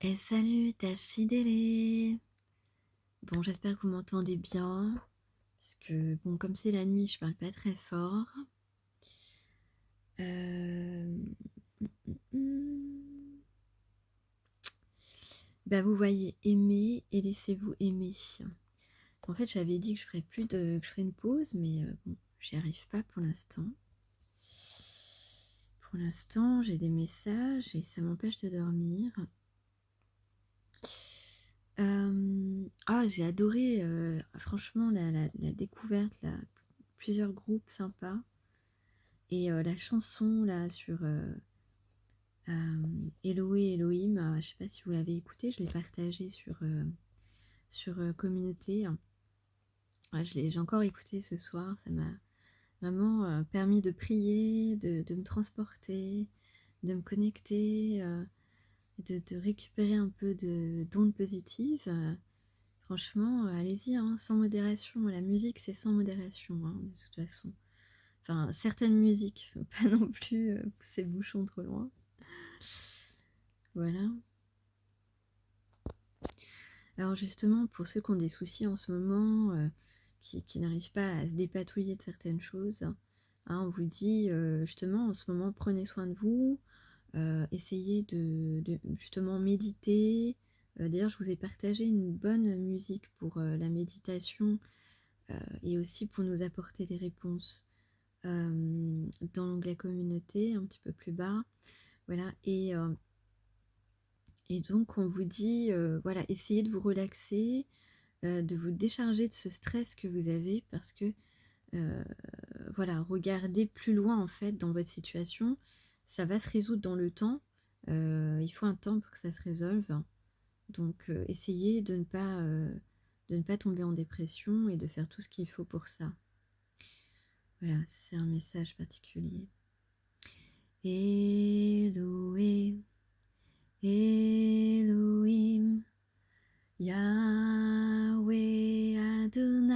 Et salut Tachidélé. Bon, j'espère que vous m'entendez bien. Parce que, bon, comme c'est la nuit, je parle pas très fort. Euh, Bah, vous voyez, aimez et laissez-vous aimer. En fait, j'avais dit que je ferais une pause, mais bon, j'y arrive pas pour l'instant. Pour l'instant, j'ai des messages et ça m'empêche de dormir. J'ai adoré, franchement, la découverte, plusieurs groupes sympas. Et la chanson là sur Elohé Elohim, je sais pas si vous l'avez écoutée, je l'ai partagée sur Communauté. Ouais, j'ai encore écouté ce soir, ça m'a vraiment permis de prier, de me transporter, de me connecter, de récupérer un peu d'ondes positives. Franchement, allez-y, hein, sans modération. La musique, c'est sans modération, hein, de toute façon. Enfin, certaines musiques, faut pas non plus pousser le bouchon trop loin. Voilà. Alors justement, pour ceux qui ont des soucis en ce moment, qui n'arrivent pas à se dépatouiller de certaines choses, hein, on vous dit justement en ce moment, prenez soin de vous, essayez de justement méditer. D'ailleurs, je vous ai partagé une bonne musique pour la méditation et aussi pour nous apporter des réponses dans l'onglet communauté, un petit peu plus bas. Voilà, et donc on vous dit, voilà, essayez de vous relaxer, de vous décharger de ce stress que vous avez, parce que, voilà, regardez plus loin en fait dans votre situation, ça va se résoudre dans le temps, il faut un temps pour que ça se résolve, donc essayez de ne pas tomber en dépression et de faire tout ce qu'il faut pour ça. Voilà, c'est un message particulier. Elohé, Elohim, Yahweh Adonai,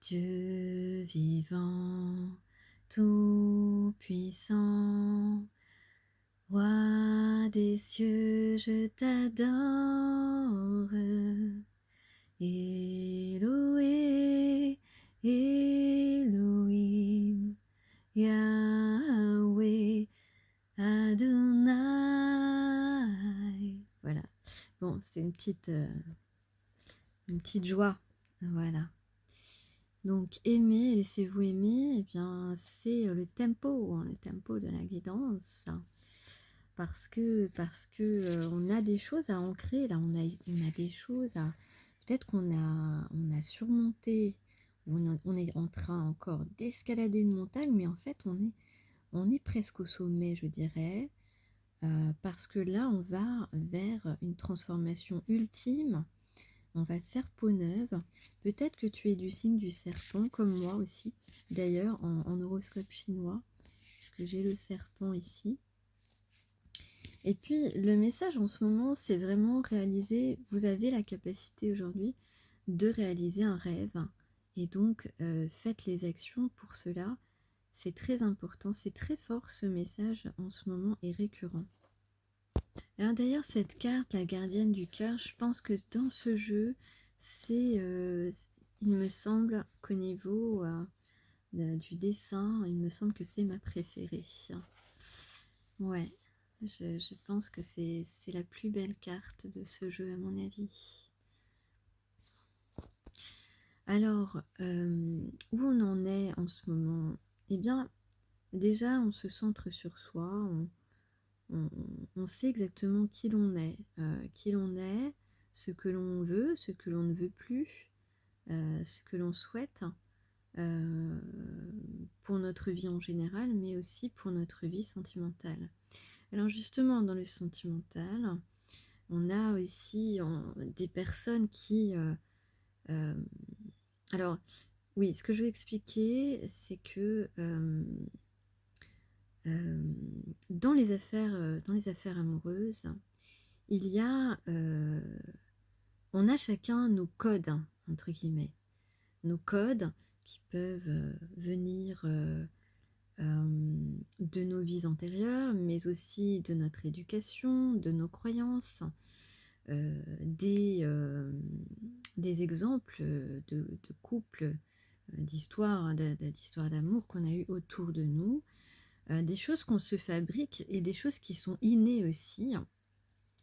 Dieu vivant, tout-puissant, Roi des cieux, je t'adore. Elohé, Elohim, Yahweh Adonai. Voilà. Bon, c'est une petite joie. Voilà. Donc, aimer, laissez-vous aimer, eh bien, c'est le tempo de la guidance. Parce que on a des choses à ancrer, là, on a des choses à. Peut-être on a surmonté, on est en train encore d'escalader une montagne, mais en fait, on est presque au sommet, je dirais. Parce que là, on va vers une transformation ultime, on va faire peau neuve. Peut-être que tu es du signe du serpent, comme moi aussi, d'ailleurs, en horoscope chinois, parce que j'ai le serpent ici. Et puis, le message en ce moment, c'est vraiment réaliser, vous avez la capacité aujourd'hui de réaliser un rêve, et donc faites les actions pour cela. C'est très important, c'est très fort ce message en ce moment est récurrent. Alors d'ailleurs, cette carte, la gardienne du cœur, je pense que dans ce jeu, il me semble qu'au niveau du dessin, il me semble que c'est ma préférée. Ouais, je pense que c'est la plus belle carte de ce jeu à mon avis. Alors, où on en est en ce moment? Eh bien, déjà, on se centre sur soi, on sait exactement qui l'on est, ce que l'on veut, ce que l'on ne veut plus, ce que l'on souhaite euh, pour notre vie en général, mais aussi pour notre vie sentimentale. Alors justement, dans le sentimental, on a aussi des personnes qui... alors, oui, ce que je veux expliquer, c'est que dans les affaires amoureuses, il y a, on a chacun nos codes, entre guillemets, nos codes qui peuvent venir de nos vies antérieures, mais aussi de notre éducation, de nos croyances, heu, des, hem, des exemples, de couples, d'histoires, d'histoires d'amour qu'on a eues autour de nous, des choses qu'on se fabrique et des choses qui sont innées aussi,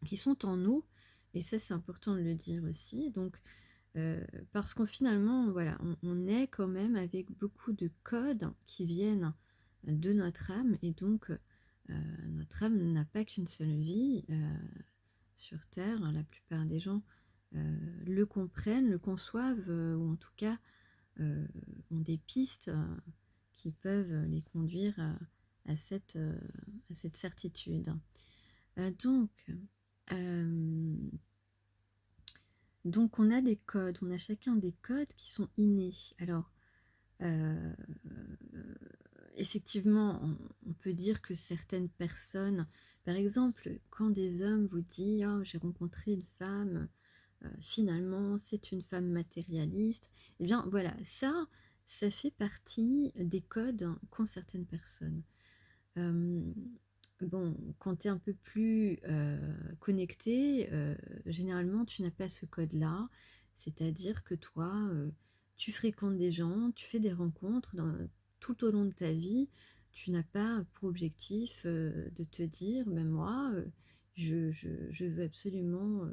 qui sont en nous et ça, c'est important de le dire aussi. Donc parce qu'on finalement, voilà, on est quand même avec beaucoup de codes qui viennent de notre âme et donc notre âme n'a pas qu'une seule vie, sur terre. La plupart des gens, le comprennent, le conçoivent, ou en tout cas, heu, ont des pistes, qui peuvent les conduire à cette certitude. Donc, hem donc on a des codes, on a chacun des codes qui sont innés. Alors, heu, effectivement, on peut dire que certaines personnes par exemple, quand des hommes vous disent: «Oh, j'ai rencontré une femme, finalement, c'est une femme matérialiste». Eh bien, voilà, ça fait partie des codes qu'ont certaines personnes. Hem, bon, quand tu es un peu plus, connecté, généralement tu n'as pas ce code-là. C'est-à-dire que toi, tu fréquentes des gens, tu fais des rencontres tout au long de ta vie. Tu n'as pas pour objectif, de te dire: «Ben moi, je veux absolument,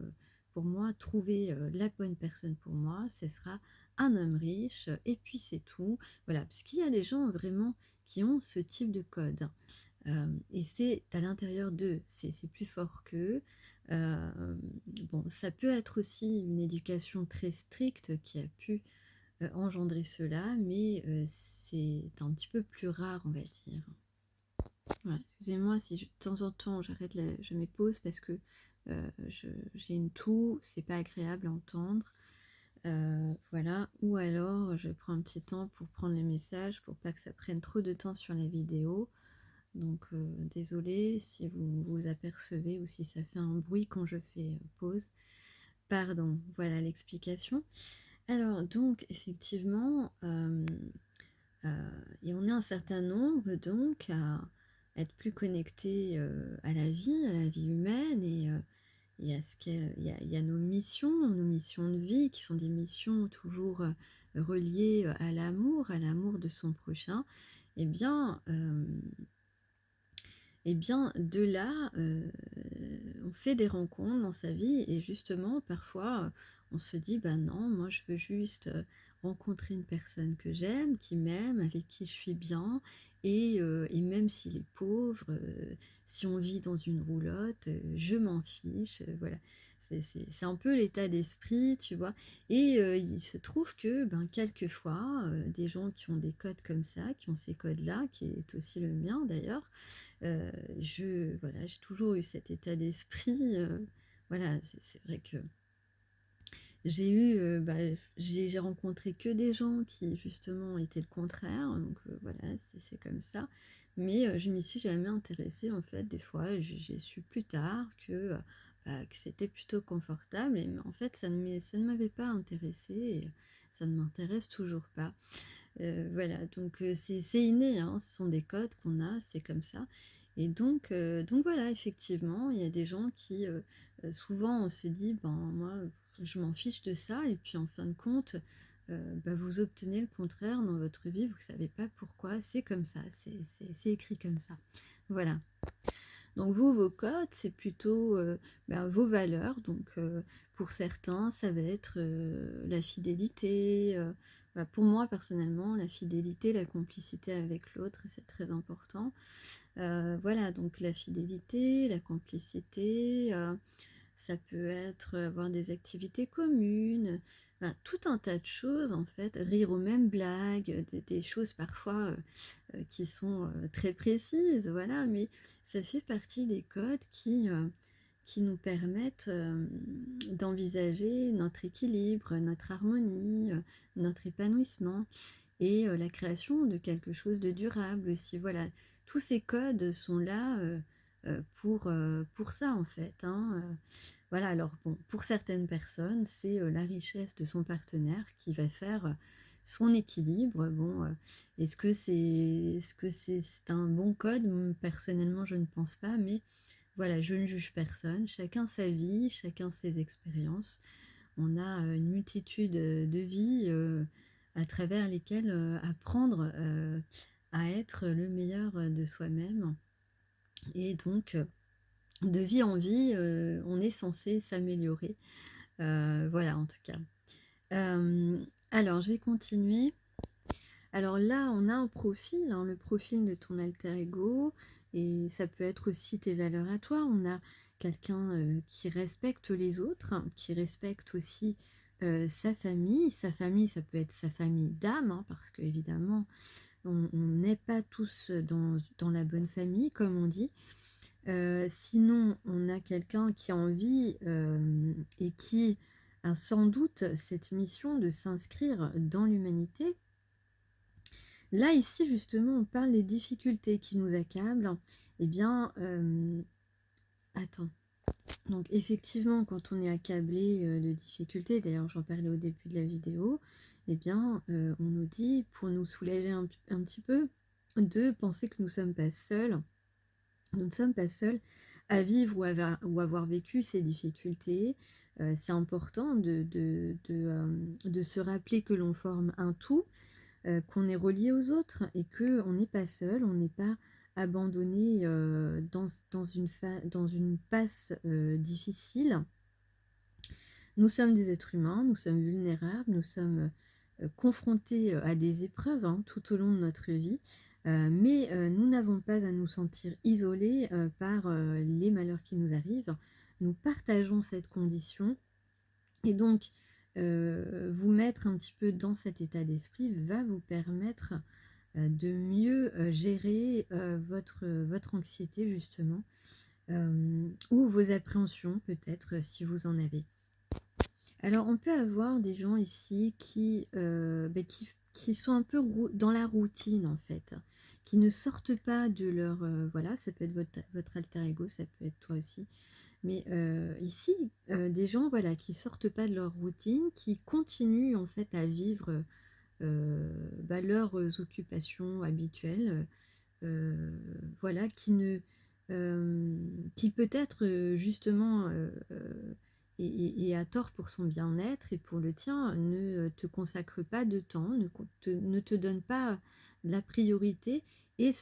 pour moi trouver, la bonne personne pour moi, ce sera un homme riche, et puis c'est tout». Voilà, parce qu'il y a des gens vraiment qui ont ce type de code. Et c'est à l'intérieur d'eux, c'est plus fort qu'eux. Hem, bon, ça peut être aussi une éducation très stricte qui a pu, engendrer cela, mais c'est un petit peu plus rare, on va dire. Voilà, excusez-moi si de temps en temps je mets pause parce que, j'ai une toux, c'est pas agréable à entendre. Voilà, ou alors je prends un petit temps pour prendre les messages pour pas que ça prenne trop de temps sur la vidéo. Donc, désolée si vous vous apercevez ou si ça fait un bruit quand je fais, pause. Pardon, voilà l'explication. Alors donc effectivement, heu et on est un certain nombre donc à être plus connectés, à la vie humaine et à ce il y a nos missions de vie qui sont des missions toujours, reliées, à l'amour de son prochain. Et bien, et bien, de là, on fait des rencontres dans sa vie et justement, parfois, on se dit: «Bah, non, moi, je veux juste, rencontrer une personne que j'aime, qui m'aime, avec qui je suis bien et même s'il est pauvre, si on vit dans une roulotte, je m'en fiche», voilà. C'est un peu l'état d'esprit, tu vois? Et il se trouve que, ben, quelquefois, des gens qui ont des codes comme ça, qui ont ces codes-là, qui est aussi le mien d'ailleurs. Voilà, j'ai toujours eu cet état d'esprit, voilà, c'est vrai que j'ai eu, bah, j'ai rencontré que des gens qui justement étaient le contraire, donc voilà, c'est comme ça. Mais je m'y suis jamais intéressée en fait. Des fois, j'ai su plus tard que c'était plutôt confortable et mais en fait ça ne m'avait pas intéressée et ça ne m'intéresse toujours pas. Voilà, donc c'est inné, hein, ce sont des codes qu'on a, c'est comme ça. Et donc voilà, effectivement, il y a des gens qui, souvent on se dit: «Ben, moi, je m'en fiche de ça» et puis en fin de compte, bah, vous obtenez le contraire dans votre vie, vous ne savez pas pourquoi, c'est comme ça, c'est écrit comme ça. Voilà. Donc vous, vos codes, c'est plutôt, ben, vos valeurs. Donc pour certains, ça va être, la fidélité, voilà. Pour moi, personnellement, la fidélité, la complicité avec l'autre, c'est très important. Voilà, donc la fidélité, la complicité, ça peut être, avoir des activités communes, enfin tout un tas de choses en fait, rire aux mêmes blagues, des choses parfois, qui sont, très précises, voilà, mais ça fait partie des codes qui nous permettent, d'envisager notre équilibre, notre harmonie, notre épanouissement et la création de quelque chose de durable aussi, voilà. Tous ces codes sont là, pour ça en fait, hein, voilà. Alors bon, pour certaines personnes, c'est, la richesse de son partenaire qui va faire, son équilibre. Bon, est-ce que c'est un bon code? Personnellement, je ne pense pas, mais voilà, je ne juge personne. Chacun sa vie, chacun ses expériences. On a une multitude de vies à travers lesquelles apprendre à être le meilleur de soi-même. Et donc, de vie en vie, on est censé s'améliorer. Voilà, en tout cas. Alors, je vais continuer. Alors là, on a un profil, hein, le profil de ton alter ego, et ça peut être aussi tes valeurs à toi. On a quelqu'un qui respecte les autres, qui respecte aussi sa famille. Sa famille, ça peut être sa famille d'âme, hein, parce qu'évidemment, on n'est pas tous dans la bonne famille, comme on dit. Sinon, on a quelqu'un qui a envie et qui a sans doute cette mission de s'inscrire dans l'humanité. Là, ici, justement, on parle des difficultés qui nous accablent. Eh bien, attends. Donc, effectivement, quand on est accablé de difficultés, d'ailleurs, j'en parlais au début de la vidéo, eh bien, on nous dit, pour nous soulager un petit peu, de penser que nous ne sommes pas seuls. Nous ne sommes pas seuls à vivre ou avoir vécu ces difficultés. C'est important de se rappeler que l'on forme un tout, qu'on est relié aux autres et qu'on n'est pas seul, on n'est pas abandonné dans une passe difficile. Nous sommes des êtres humains, nous sommes vulnérables, nous sommes confrontés à des épreuves tout au long de notre vie, mais nous n'avons pas à nous sentir isolés par les malheurs qui nous arrivent. Nous partageons cette condition et donc vous mettre un petit peu dans cet état d'esprit va vous permettre de mieux gérer votre anxiété justement, ou vos appréhensions peut-être si vous en avez. Alors, on peut avoir des gens ici qui sont un peu dans la routine, en fait, qui ne sortent pas de leur... voilà, ça peut être votre alter ego, ça peut être toi aussi. Mais ici, des gens voilà, qui sortent pas de leur routine, qui continuent, en fait, à vivre leurs occupations habituelles, voilà, qui peut-être, justement... et à tort pour son bien-être et pour le tien, ne te consacre pas de temps, ne te donne pas la priorité et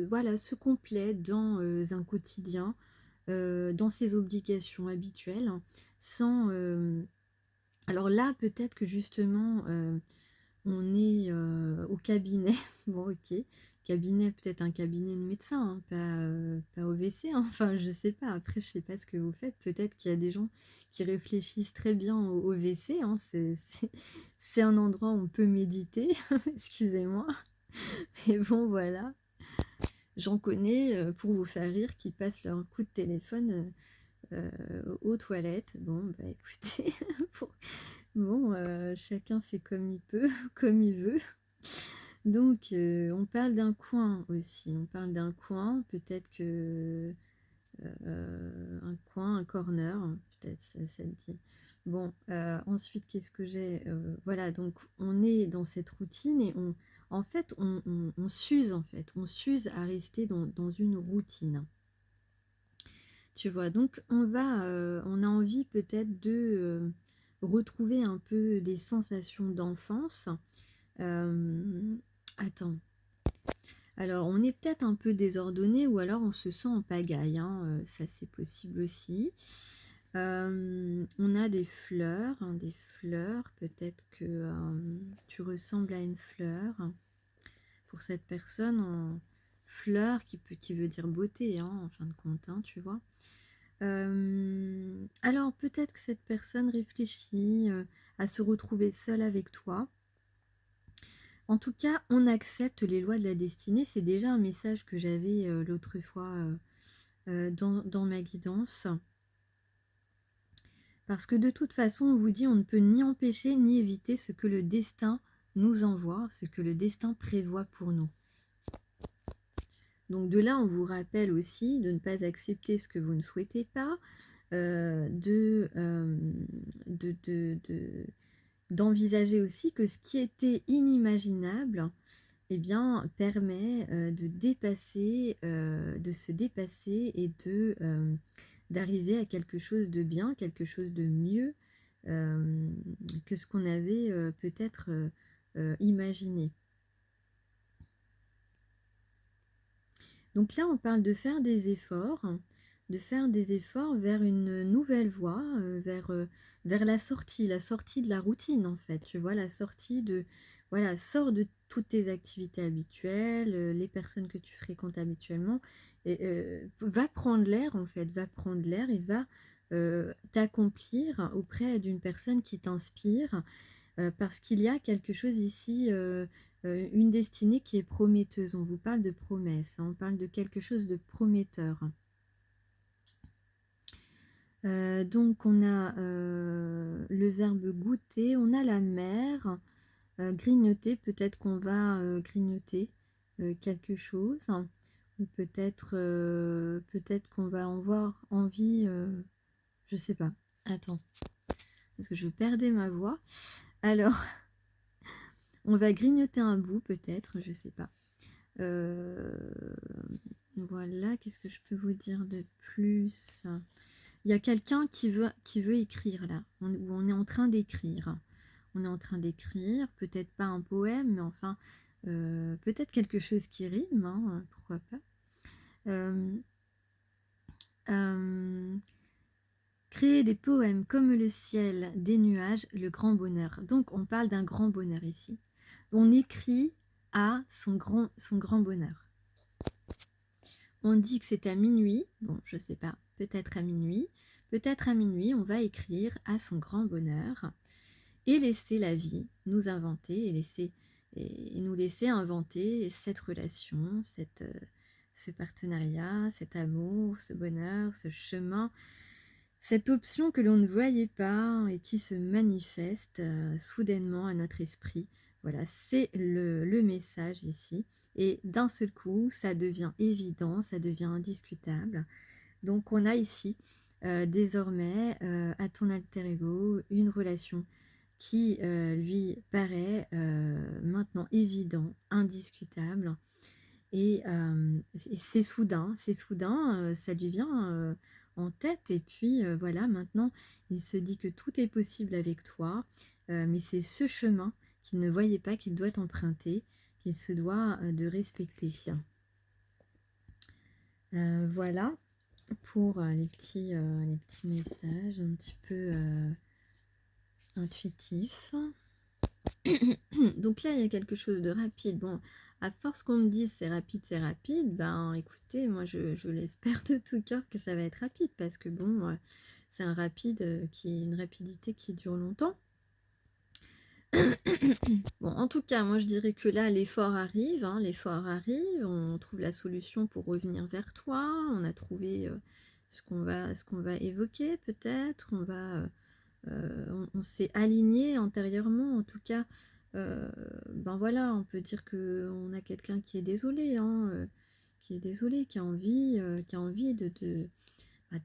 voilà, se complète dans un quotidien, dans ses obligations habituelles, sans... alors là, peut-être que justement, on est au cabinet, bon ok, cabinet, peut-être un cabinet de médecin, hein, pas au WC, hein. Enfin je sais pas, après je sais pas ce que vous faites, peut-être qu'il y a des gens qui réfléchissent très bien au WC, hein. C'est un endroit où on peut méditer, excusez-moi, mais bon voilà, j'en connais pour vous faire rire qui passent leur coup de téléphone aux toilettes. Bon bah écoutez, bon chacun fait comme il peut, comme il veut. Donc, on parle d'un coin aussi. On parle d'un coin, peut-être que un coin, un corner, peut-être ça te dit. Bon, ensuite, qu'est-ce que j'ai voilà, donc on est dans cette routine et en fait, on s'use en fait. On s'use à rester dans une routine. Tu vois, donc on a envie peut-être de retrouver un peu des sensations d'enfance. Attends. Alors, on est peut-être un peu désordonné ou alors on se sent en pagaille, hein, ça c'est possible aussi. On a des fleurs, hein, peut-être que tu ressembles à une fleur. Pour cette personne, fleur qui veut dire beauté, hein, en fin de compte, hein, tu vois. Alors, peut-être que cette personne réfléchit à se retrouver seule avec toi. En tout cas, on accepte les lois de la destinée. C'est déjà un message que j'avais l'autre fois dans ma guidance. Parce que de toute façon, on vous dit, on ne peut ni empêcher ni éviter ce que le destin nous envoie, ce que le destin prévoit pour nous. Donc de là, on vous rappelle aussi de ne pas accepter ce que vous ne souhaitez pas, d'envisager aussi que ce qui était inimaginable, eh bien, permet de se dépasser et d'arriver à quelque chose de bien, quelque chose de mieux euh, que ce qu'on avait peut-être imaginé. Donc là, on parle de faire des efforts vers une nouvelle voie, vers la sortie de la routine en fait. Tu vois, la sortie de, voilà, sors de toutes tes activités habituelles, les personnes que tu fréquentes habituellement, et va prendre l'air en fait, va prendre l'air et va t'accomplir auprès d'une personne qui t'inspire, parce qu'il y a quelque chose ici, une destinée qui est prometteuse. On vous parle de promesse, hein, on parle de quelque chose de prometteur. Donc on a le verbe goûter, on a la mer, grignoter, peut-être qu'on va grignoter quelque chose, ou peut-être qu'on va en avoir envie, je sais pas. Attends, parce que je perdais ma voix. Alors, on va grignoter un bout, peut-être, je sais pas. Voilà, qu'est-ce que je peux vous dire de plus? Il y a quelqu'un qui veut écrire là, où on est en train d'écrire. On est en train d'écrire, peut-être pas un poème, mais enfin, peut-être quelque chose qui rime, hein, pourquoi pas. Euh, euh, Créer des poèmes comme le ciel, des nuages, le grand bonheur. Donc on parle d'un grand bonheur ici. On écrit à son grand bonheur. On dit que c'est à minuit, bon je sais pas, peut-être à minuit, on va écrire à son grand bonheur et laisser la vie nous inventer et nous laisser inventer cette relation, ce partenariat, cet amour, ce bonheur, ce chemin, cette option que l'on ne voyait pas et qui se manifeste soudainement à notre esprit. Voilà, c'est le message ici. Et d'un seul coup, ça devient évident, ça devient indiscutable. Donc on a ici désormais à ton alter ego une relation qui lui paraît maintenant évident, indiscutable. Et c'est soudain, ça lui vient en tête. Et puis voilà, maintenant, il se dit que tout est possible avec toi, mais c'est ce chemin qu'il ne voyait pas qu'il doit emprunter, qu'il se doit de respecter. Voilà pour les petits messages un petit peu intuitifs. Donc là, il y a quelque chose de rapide. Bon, à force qu'on me dise c'est rapide, ben écoutez, moi je l'espère de tout cœur que ça va être rapide parce que bon, c'est un rapide une rapidité qui dure longtemps. Bon, en tout cas, moi je dirais que là, l'effort arrive, hein, on trouve la solution pour revenir vers toi, on a trouvé ce qu'on va évoquer peut-être, on s'est aligné antérieurement, en tout cas, ben voilà, on peut dire que on a quelqu'un qui est désolé, hein, qui a envie bah,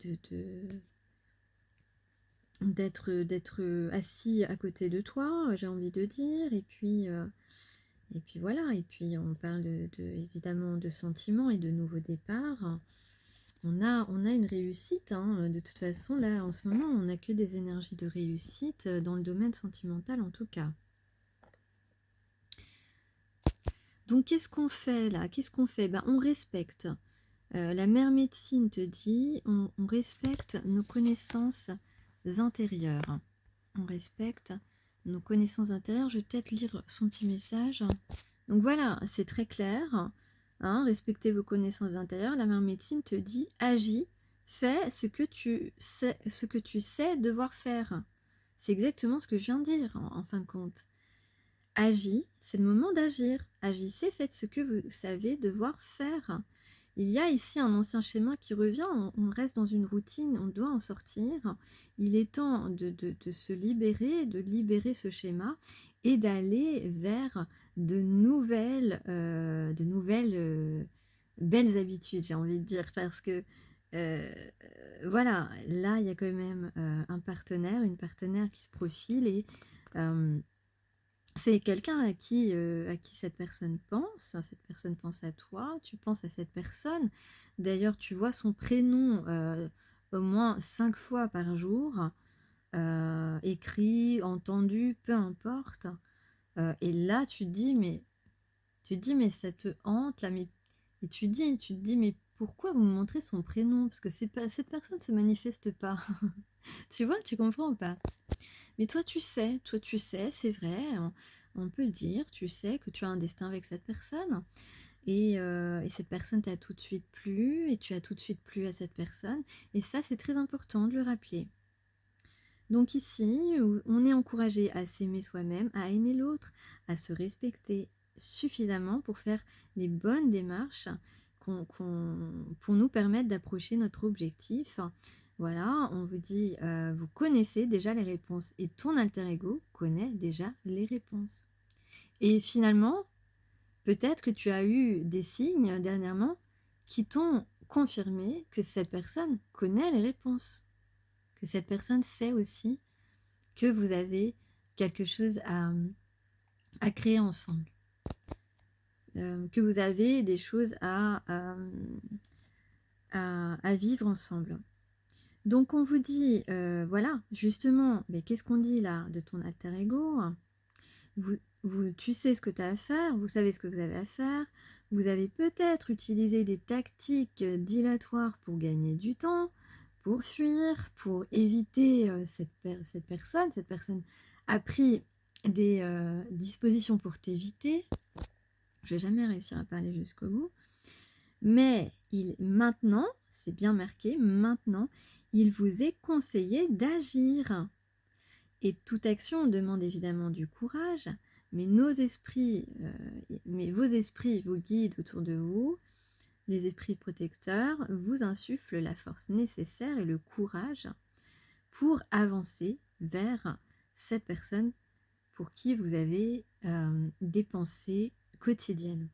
d'être assis à côté de toi, j'ai envie de dire, et puis voilà, et puis on parle évidemment de sentiments et de nouveaux départs. On a une réussite, hein. De toute façon, là, en ce moment, on n'a que des énergies de réussite dans le domaine sentimental, en tout cas. Donc, qu'est-ce qu'on fait, là? Qu'est-ce qu'on fait? Ben, on respecte. La mère médecine te dit, on respecte nos connaissances intérieures. On respecte nos connaissances intérieures. Je vais peut-être lire son petit message. Donc, voilà, c'est très clair. Hein, respectez vos connaissances intérieures. La mère médecine te dit agis, fais ce que tu sais devoir faire. C'est exactement ce que je viens de dire en fin de compte. Agis, c'est le moment d'agir. Agissez, faites ce que vous savez devoir faire. Il y a ici un ancien schéma qui revient, on reste dans une routine, on doit en sortir. Il est temps de se libérer, de libérer ce schéma et d'aller vers de nouvelles belles habitudes, j'ai envie de dire, parce que voilà, là, il y a quand même un partenaire, une partenaire qui se profile et C'est quelqu'un à qui cette personne pense à toi, tu penses à cette personne. D'ailleurs, tu vois son prénom au moins 5 fois par jour, écrit, entendu, peu importe. Et là, tu te dis: «Mais ça te hante là, mais» et tu te dis: «Mais pourquoi vous me montrez son prénom? Parce que c'est pas cette personne se manifeste pas». Tu vois? Tu comprends ou pas? Mais toi tu sais, c'est vrai, on peut le dire, tu sais que tu as un destin avec cette personne et cette personne t'a tout de suite plu et tu as tout de suite plu à cette personne et ça, c'est très important de le rappeler. Donc ici, on est encouragé à s'aimer soi-même, à aimer l'autre, à se respecter suffisamment pour faire les bonnes démarches pour nous permettre d'approcher notre objectif. Voilà, on vous dit, vous connaissez déjà les réponses et ton alter ego connaît déjà les réponses. Et finalement, peut-être que tu as eu des signes dernièrement qui t'ont confirmé que cette personne connaît les réponses, que cette personne sait aussi que vous avez quelque chose à créer ensemble, que vous avez des choses à vivre ensemble. Donc on vous dit, voilà, justement, mais qu'est-ce qu'on dit là de ton alter ego? Tu sais ce que tu as à faire, vous savez ce que vous avez à faire, vous avez peut-être utilisé des tactiques dilatoires pour gagner du temps, pour fuir, pour éviter cette personne. Cette personne a pris des dispositions pour t'éviter. Je vais jamais réussir à parler jusqu'au bout. Mais maintenant, c'est bien marqué, maintenant, il vous est conseillé d'agir. Et toute action demande évidemment du courage, mais vos esprits, vos guides autour de vous, les esprits protecteurs, vous insufflent la force nécessaire et le courage pour avancer vers cette personne pour qui vous avez des pensées quotidiennes.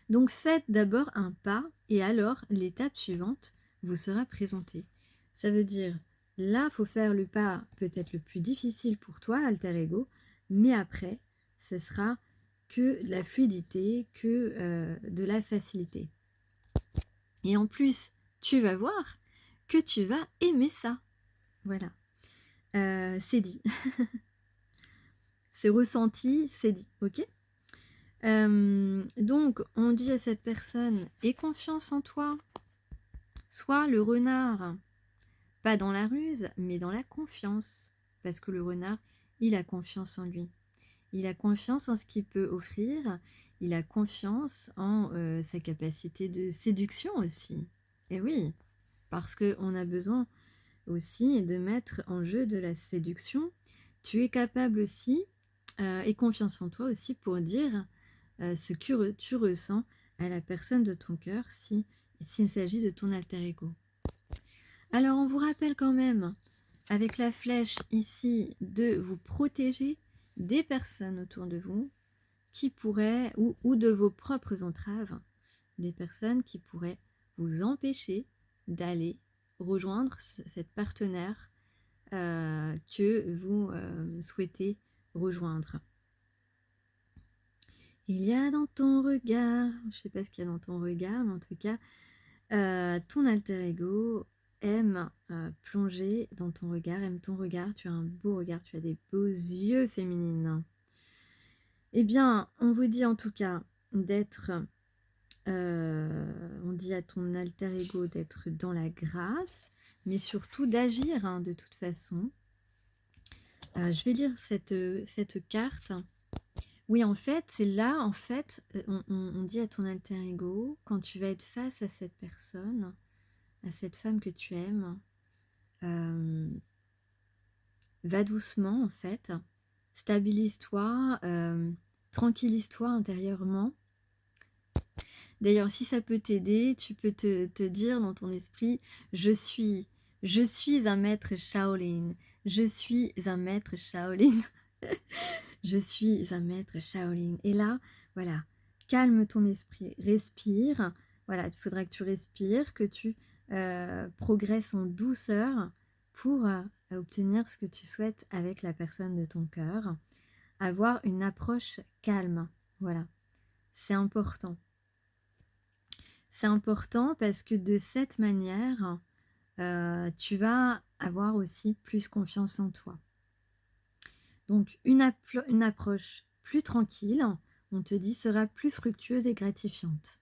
Donc faites d'abord un pas et alors l'étape suivante vous sera présentée. Ça veut dire, là, il faut faire le pas peut-être le plus difficile pour toi, alter ego, mais après, ce sera que de la fluidité, que de la facilité. Et en plus, tu vas voir que tu vas aimer ça. Voilà, c'est dit. C'est ressenti, c'est dit, ok? Donc, on dit à cette personne, aie confiance en toi, sois le renard, pas dans la ruse, mais dans la confiance, parce que le renard, il a confiance en lui. Il a confiance en ce qu'il peut offrir, il a confiance en sa capacité de séduction aussi. Et oui, parce qu'on a besoin aussi de mettre en jeu de la séduction. Tu es capable aussi, et confiance en toi aussi pour dire ce que tu ressens à la personne de ton cœur s'il s'agit de ton alter ego. Alors on vous rappelle quand même avec la flèche ici de vous protéger des personnes autour de vous qui pourraient, ou de vos propres entraves, des personnes qui pourraient vous empêcher d'aller rejoindre cette partenaire que vous souhaitez rejoindre. Il y a dans ton regard, je ne sais pas ce qu'il y a dans ton regard, mais en tout cas, ton alter ego aime plonger dans ton regard, aime ton regard, tu as un beau regard, tu as des beaux yeux féminines. Eh bien, on vous dit en tout cas d'être, on dit à ton alter ego d'être dans la grâce, mais surtout d'agir hein, de toute façon. Je vais lire cette carte. Oui, en fait, c'est là, en fait, on dit à ton alter ego, quand tu vas être face à cette personne, à cette femme que tu aimes, va doucement, en fait, stabilise-toi, tranquillise-toi intérieurement. D'ailleurs, si ça peut t'aider, tu peux te dire dans ton esprit, je suis un maître Shaolin, je suis un maître Shaolin. Je suis un maître Shaolin. Et là, voilà, calme ton esprit, respire. Voilà, il faudra que tu respires, que tu progresses en douceur pour obtenir ce que tu souhaites avec la personne de ton cœur. Avoir une approche calme, voilà, c'est important. C'est important parce que de cette manière, tu vas avoir aussi plus confiance en toi. Donc une approche plus tranquille, on te dit, sera plus fructueuse et gratifiante.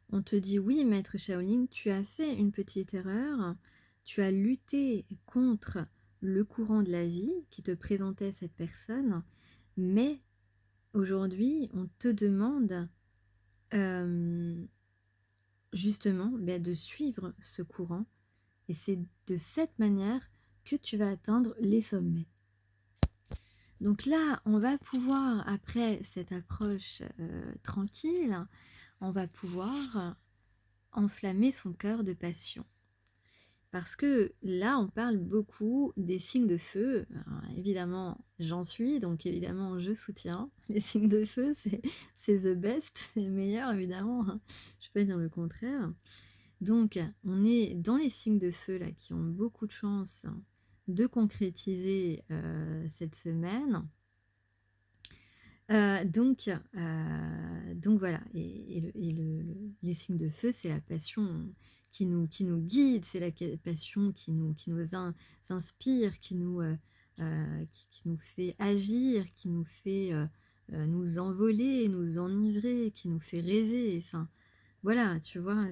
On te dit: «Oui, maître Shaolin, tu as fait une petite erreur, tu as lutté contre le courant de la vie qui te présentait cette personne, mais aujourd'hui, on te demande, justement, de suivre ce courant et c'est de cette manière que tu vas atteindre les sommets». Donc là, on va pouvoir, après cette approche, tranquille, on va pouvoir enflammer son cœur de passion. Parce que là, on parle beaucoup des signes de feu. Alors, évidemment, j'en suis, donc évidemment, je soutiens. Les signes de feu, c'est the best, c'est le meilleur, évidemment, hein. Je ne vais pas dire le contraire. Donc, on est dans les signes de feu là, qui ont beaucoup de chance de concrétiser cette semaine. Donc voilà, les signes de feu, c'est la passion qui nous guide, c'est la passion qui nous inspire, qui nous fait agir, qui nous fait nous envoler, nous enivrer, qui nous fait rêver. Enfin, voilà, tu vois,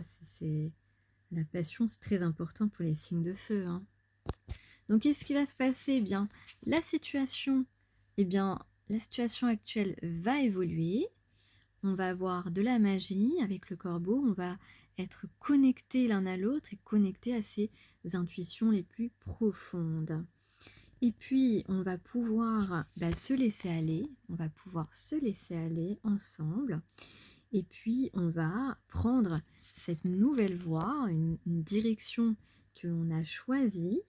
la passion, c'est très important pour les signes de feu, hein. Donc, qu'est-ce qui va se passer? Eh bien, la situation, eh bien, la situation actuelle va évoluer. On va avoir de la magie avec le corbeau. On va être connectés l'un à l'autre et connectés à ses intuitions les plus profondes. Et puis, on va pouvoir se laisser aller. On va pouvoir se laisser aller ensemble. Et puis, on va prendre cette nouvelle voie, une direction que l'on a choisie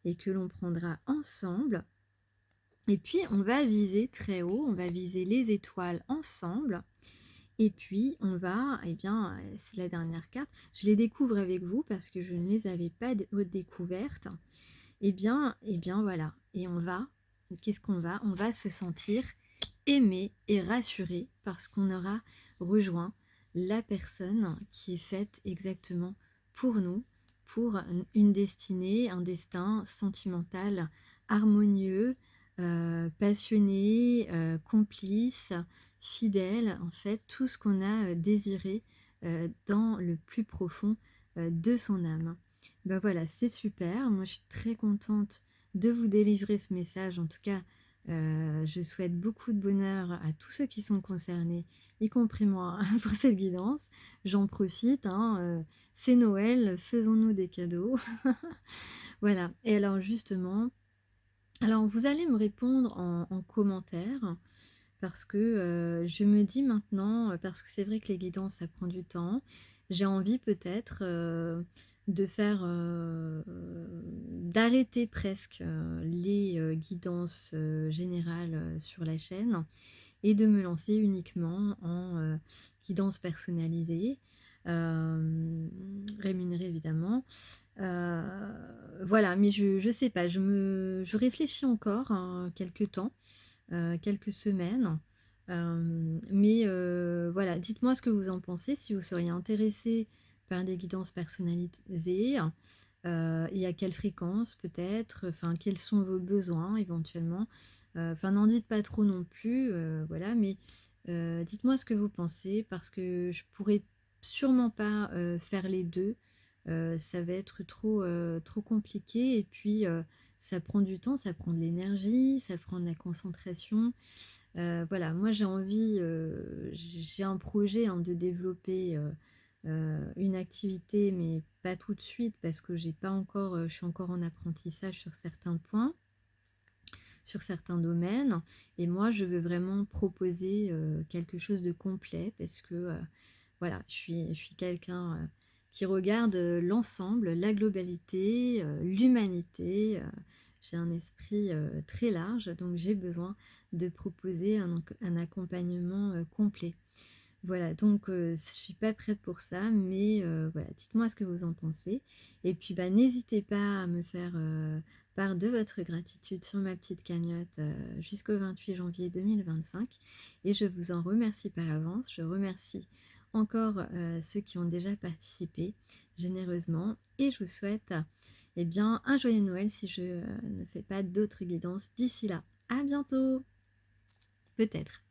et que l'on prendra ensemble. Et puis, on va viser très haut, on va viser les étoiles ensemble. Et puis, on va, eh bien, c'est la dernière carte, je les découvre avec vous parce que je ne les avais pas découvertes. Eh bien, voilà. Et qu'est-ce qu'on va? On va se sentir aimé et rassuré parce qu'on aura rejoint la personne qui est faite exactement pour nous, pour une destinée, un destin sentimental, harmonieux, passionné, complice, fidèle, en fait, tout ce qu'on a désiré dans le plus profond de son âme. Ben voilà, c'est super. Moi, je suis très contente de vous délivrer ce message. En tout cas, je souhaite beaucoup de bonheur à tous ceux qui sont concernés, y compris moi, pour cette guidance. J'en profite, hein, c'est Noël, faisons-nous des cadeaux. Voilà, et alors justement, alors vous allez me répondre en commentaire, parce que je me dis maintenant, parce que c'est vrai que les guidances, ça prend du temps, j'ai envie peut-être de faire, d'arrêter presque les guidances générales sur la chaîne et de me lancer uniquement en guidance personnalisée, rémunérée évidemment. Voilà, mais je sais pas, je réfléchis encore hein, quelques temps, quelques semaines. Mais voilà, dites-moi ce que vous en pensez, si vous seriez intéressé par des guidances personnalisées, et à quelle fréquence peut-être, enfin quels sont vos besoins éventuellement. Enfin n'en dites pas trop non plus, voilà, mais dites-moi ce que vous pensez parce que je pourrais sûrement pas faire les deux. Ça va être trop compliqué et puis ça prend du temps, ça prend de l'énergie, ça prend de la concentration. Voilà, moi j'ai envie, j'ai un projet hein, de développer une activité, mais pas tout de suite parce que j'ai pas encore, je suis encore en apprentissage sur certains points, sur certains domaines. Et moi, je veux vraiment proposer quelque chose de complet parce que voilà, je suis quelqu'un qui regarde l'ensemble, la globalité, l'humanité. J'ai un esprit très large, donc j'ai besoin de proposer un accompagnement complet. Voilà, donc je suis pas prête pour ça, mais voilà, dites-moi ce que vous en pensez et puis, bah, n'hésitez pas à me faire, part de votre gratitude sur ma petite cagnotte, jusqu'au 28 janvier 2025 et je vous en remercie par avance. Je remercie encore, ceux qui ont déjà participé généreusement et je vous souhaite, eh bien, un joyeux Noël si je, ne fais pas d'autres guidances d'ici là. À bientôt! Peut-être.